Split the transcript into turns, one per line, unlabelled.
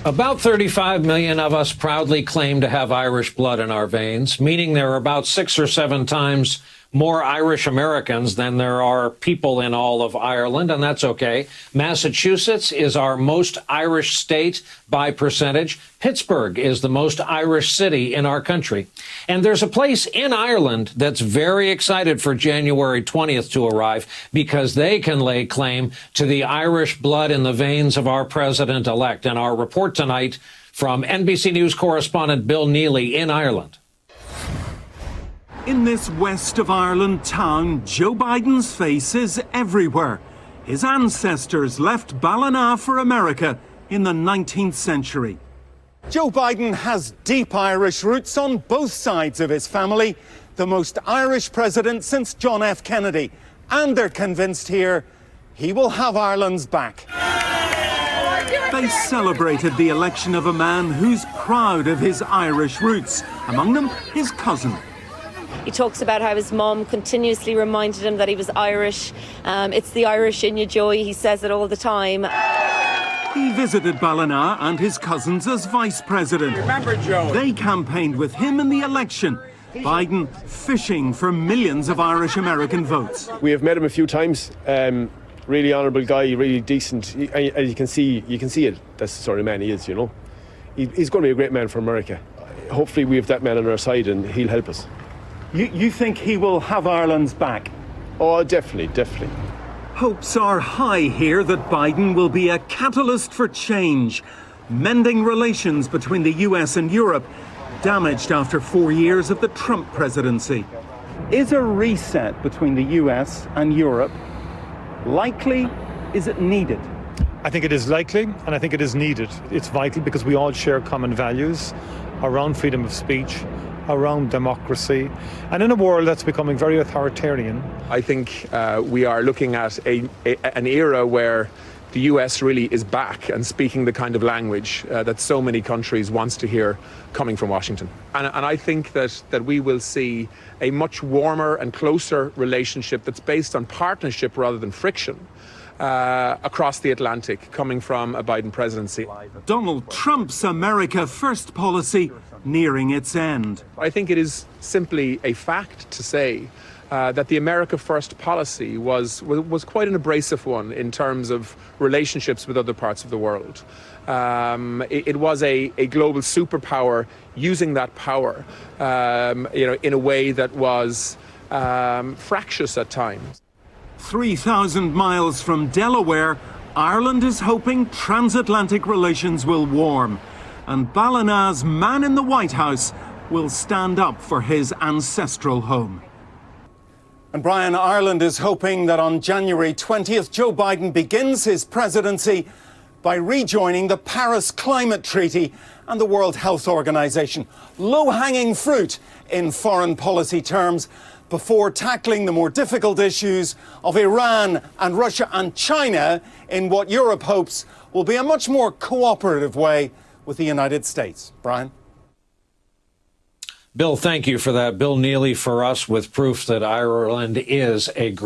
About 35 million of us proudly claim to have Irish blood in our veins, meaning there are about 6 or 7 times more Irish Americans than there are people in all of Ireland, and that's okay. Massachusetts is our most Irish state by percentage. Pittsburgh is the most Irish city in our country. And there's a place in Ireland that's very excited for January 20th to arrive because they can lay claim to the Irish blood in the veins of our president-elect. And our report tonight from NBC News correspondent Bill Neely in Ireland.
In this west of Ireland town, Joe Biden's face is everywhere. His ancestors left Ballina for America in the 19th century. Joe Biden has deep Irish roots on both sides of his family, the most Irish president since John F. Kennedy. And they're convinced here he will have Ireland's back. They celebrated the election of a man who's proud of his Irish roots, among them his cousin.
He talks about how his mom continuously reminded him that he was Irish. It's the Irish in you, Joey. He says it all the time.
He visited Ballina and his cousins as vice president.
Remember, Joey?
They campaigned with him in the election. Biden fishing for millions of Irish American votes.
We have met him a few times. Really honourable guy, really decent. And you can see it. That's the sort of man he is, you know. He's going to be a great man for America. Hopefully we have that man on our side and he'll help us.
You think he will have Ireland's back?
Oh, definitely, definitely.
Hopes are high here that Biden will be a catalyst for change, mending relations between the US and Europe, damaged after 4 years of the Trump presidency. Is a reset between the US and Europe likely? Is it needed?
I think it is likely, and I think it is needed. It's vital because we all share common values around freedom of speech, around democracy, and in a world that's becoming very authoritarian.
I think we are looking at an era where the US really is back and speaking the kind of language that so many countries wants to hear coming from Washington. And I think that we will see a much warmer and closer relationship that's based on partnership rather than friction across the Atlantic coming from a Biden presidency.
Donald Trump's America First policy nearing its end.
I think it is simply a fact to say that the America First policy was quite an abrasive one in terms of relationships with other parts of the world. It was a global superpower using that power, in a way that was fractious at times.
3,000 miles from Delaware, Ireland is hoping transatlantic relations will warm, and Ballina's man in the White House will stand up for his ancestral home. And Brian, Ireland is hoping that on January 20th, Joe Biden begins his presidency by rejoining the Paris Climate Treaty and the World Health Organization. Low-hanging fruit in foreign policy terms before tackling the more difficult issues of Iran and Russia and China in what Europe hopes will be a much more cooperative way with the United States. Brian?
Bill, thank you for that. Bill Neely for us with proof that Ireland is a great